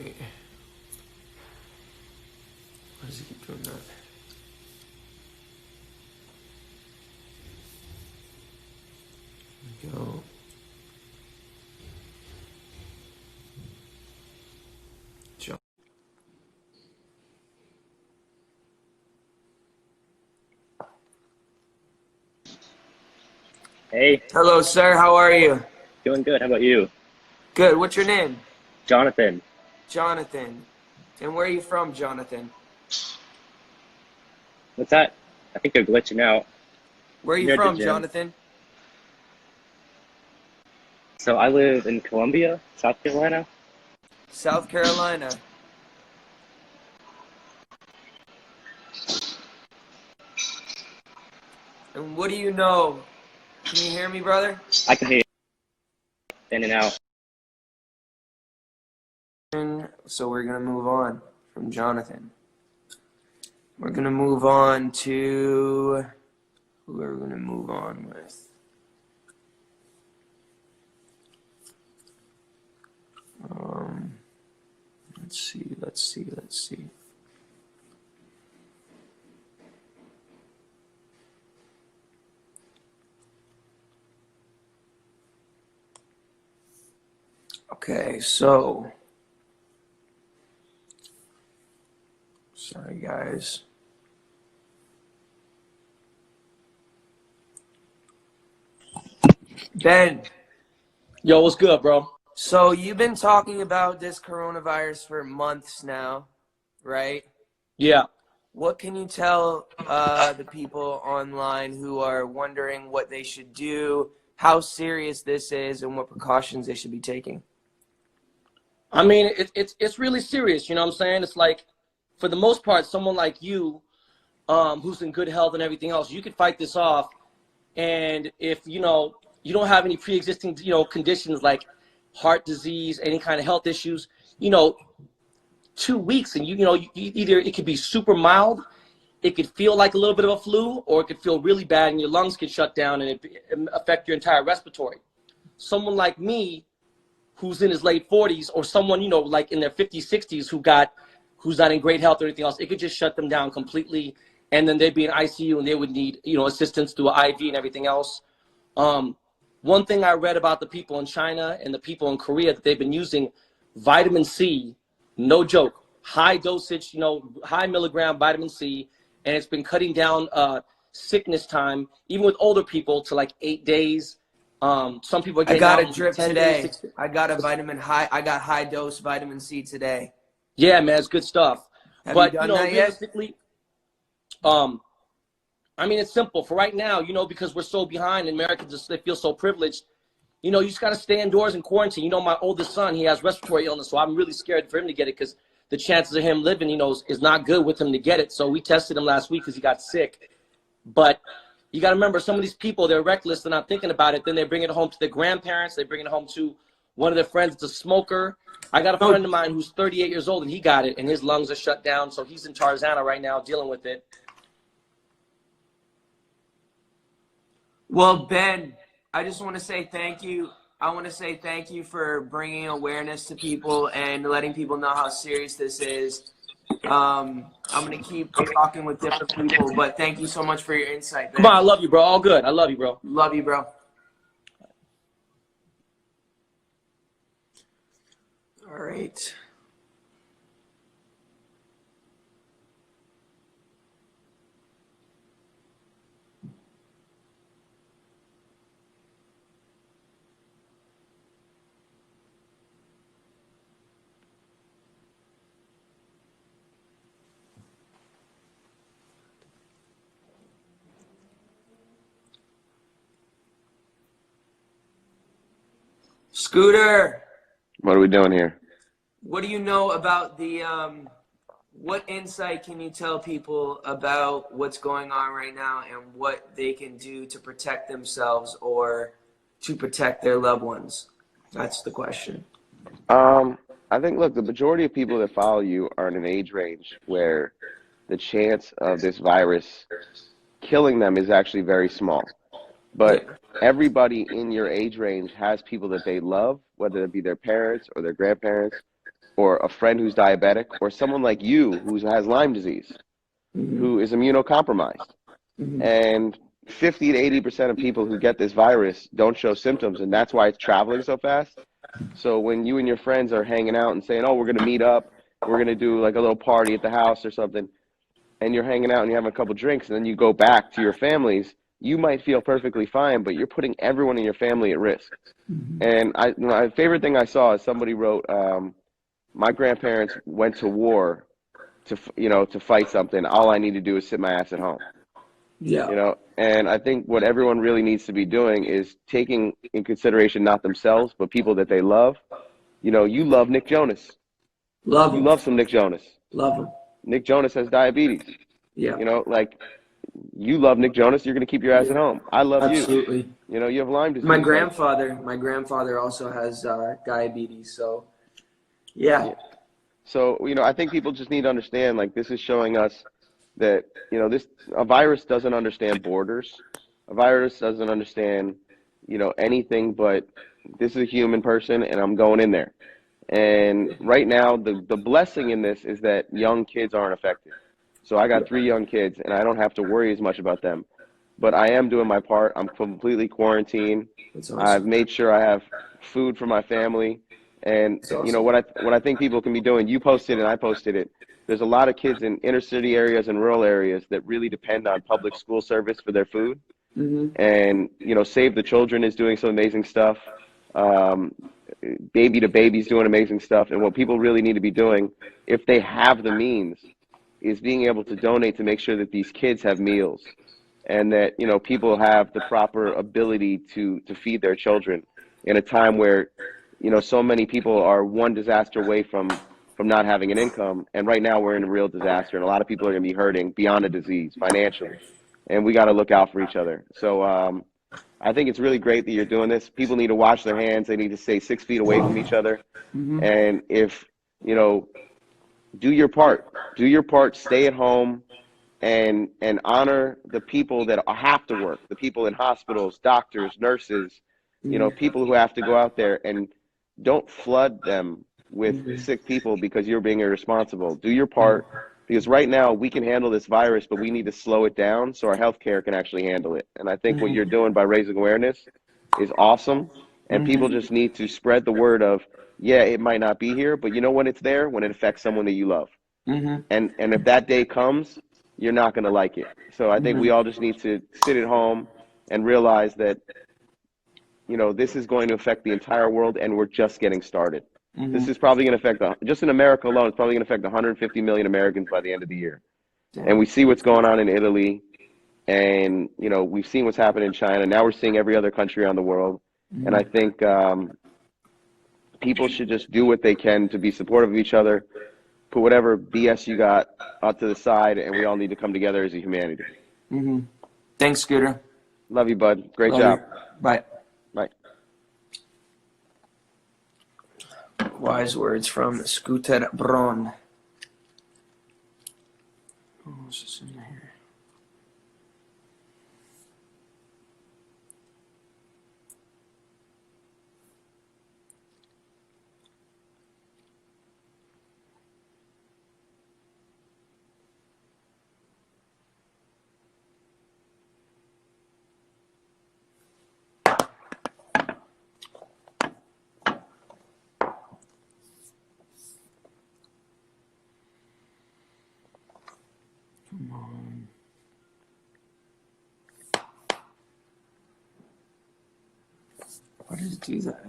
Wait. Why does he keep doing that? There we go. Jump. Hey, Hello, sir. How are you? doing good. How about you? Good. What's your name? Jonathan. Jonathan. And where are you from, Jonathan? What's that? I think they're glitching out Where are you near the from, gym. Jonathan? So I live in Columbia, South Carolina. South Carolina. And what do you know? Can you hear me, brother? I can hear you in and out. So we're going to move on from Jonathan. We're going to move on to... Who are we going to move on with? Let's see. Okay, so... Sorry, guys. Ben, Yo, what's good, bro? so you've been talking about this coronavirus for months now, right? Yeah. What can you tell the people online who are wondering what they should do, how serious this is, and what precautions they should be taking? I mean, it's really serious, you know what I'm saying? It's like, for the most part, someone like you, who's in good health and everything else, you could fight this off. And if, you don't have any pre-existing, conditions like heart disease, any kind of health issues, 2 weeks and either it could be super mild, it could feel like a little bit of a flu, or it could feel really bad and your lungs could shut down and it affect your entire respiratory. Someone like me, who's in his late 40s, or someone, like in their 50s, 60s, who's not in great health or anything else, it could just shut them down completely. And then they'd be in ICU and they would need, assistance through an IV and everything else. One thing I read about the people in China and the people in Korea, that they've been using vitamin C, no joke, high dosage, high milligram vitamin C, and it's been cutting down sickness time, even with older people, to like 8 days. Some people are I getting got out a in drip 10 today. days. 6 I got high dose vitamin C today. Yeah, man, it's good stuff. Have you But, done that yet? realistically, I mean, it's simple. For right now, because we're so behind, and Americans, they feel so privileged, you just got to stay indoors and quarantine. My oldest son, he has respiratory illness, so I'm really scared for him to get it because the chances of him living, is not good with him to get it. So we tested him last week because he got sick. But you got to remember, some of these people, they're reckless. They're not thinking about it. Then they bring it home to their grandparents. They bring it home to one of their friends that's a smoker. I got a friend of mine who's 38 years old, and he got it, and his lungs are shut down. So he's in Tarzana right now dealing with it. Well, Ben, I just want to say thank you. I want to say thank you for bringing awareness to people and letting people know how serious this is. I'm going to keep talking with different people, but thank you so much for your insight, Come on, Ben. I love you, bro. All good. I love you, bro. Love you, bro. All right. Scooter, What are we doing here? what do you know about what insight can you tell people about what's going on right now and what they can do to protect themselves or to protect their loved ones? That's the question. I think, look, the majority of people that follow you are in an age range where the chance of this virus killing them is actually very small. Yeah. But everybody in your age range has people that they love, whether it be their parents or their grandparents or a friend who's diabetic, or someone like you who has Lyme disease, who is immunocompromised. And 50 to 80% of people who get this virus don't show symptoms, and that's why it's traveling so fast. So when you and your friends are hanging out and saying, oh, we're going to meet up, we're going to do like a little party at the house or something, and you're hanging out and you're having a couple drinks, and then you go back to your families, you might feel perfectly fine, but you're putting everyone in your family at risk. And my favorite thing I saw is somebody wrote, my grandparents went to war to fight something. All I need to do is sit my ass at home. Yeah. And I think what everyone really needs to be doing is taking in consideration not themselves, but people that they love. You love Nick Jonas. Love You him. love some Nick Jonas. Love him. Nick Jonas has diabetes. Yeah. Like you love Nick Jonas, you're going to keep your ass at home. I love you. Absolutely. You have Lyme disease. My grandfather also has diabetes. So, yeah. So, I think people just need to understand, like, this is showing us that, a virus doesn't understand borders. A virus doesn't understand, anything but this is a human person and I'm going in there. And right now, the blessing in this is that young kids aren't affected. So I got 3 young kids and I don't have to worry as much about them. But I am doing my part. I'm completely quarantined. That's awesome. I've made sure I have food for my family. And, Awesome. what I think people can be doing, you posted and I posted it. There's a lot of kids in inner city areas and rural areas that really depend on public school service for their food. And, Save the Children is doing some amazing stuff. Baby to Baby's doing amazing stuff. And what people really need to be doing, if they have the means, is being able to donate to make sure that these kids have meals and that, people have the proper ability to feed their children in a time where, so many people are one disaster away from not having an income. And right now we're in a real disaster, and a lot of people are going to be hurting beyond a disease financially. And we got to look out for each other. So I think it's really great that you're doing this. People need to wash their hands. They need to stay 6 feet away from each other. And if, do your part. Do your part. Stay at home and honor the people that have to work, the people in hospitals, doctors, nurses, people who have to go out there, and don't flood them with sick people because you're being irresponsible. Do your part, because right now we can handle this virus, but we need to slow it down so our healthcare can actually handle it. And I think what you're doing by raising awareness is awesome. And people just need to spread the word of, yeah, it might not be here, but when it's there, when it affects someone that you love. And if that day comes, you're not going to like it. So I think we all just need to sit at home and realize that, this is going to affect the entire world, and we're just getting started. This is probably going to affect, just in America alone, it's probably going to affect 150 million Americans by the end of the year. And we see what's going on in Italy, and, we've seen what's happened in China. Now we're seeing every other country around the world. And I think people should just do what they can to be supportive of each other, put whatever BS you got out to the side, and we all need to come together as a humanity. Thanks, Scooter. Love you, bud. Great Love job. you. Bye. Bye. Wise words from Scooter Braun. Oh, what's this in here? Come on. Why did it do that?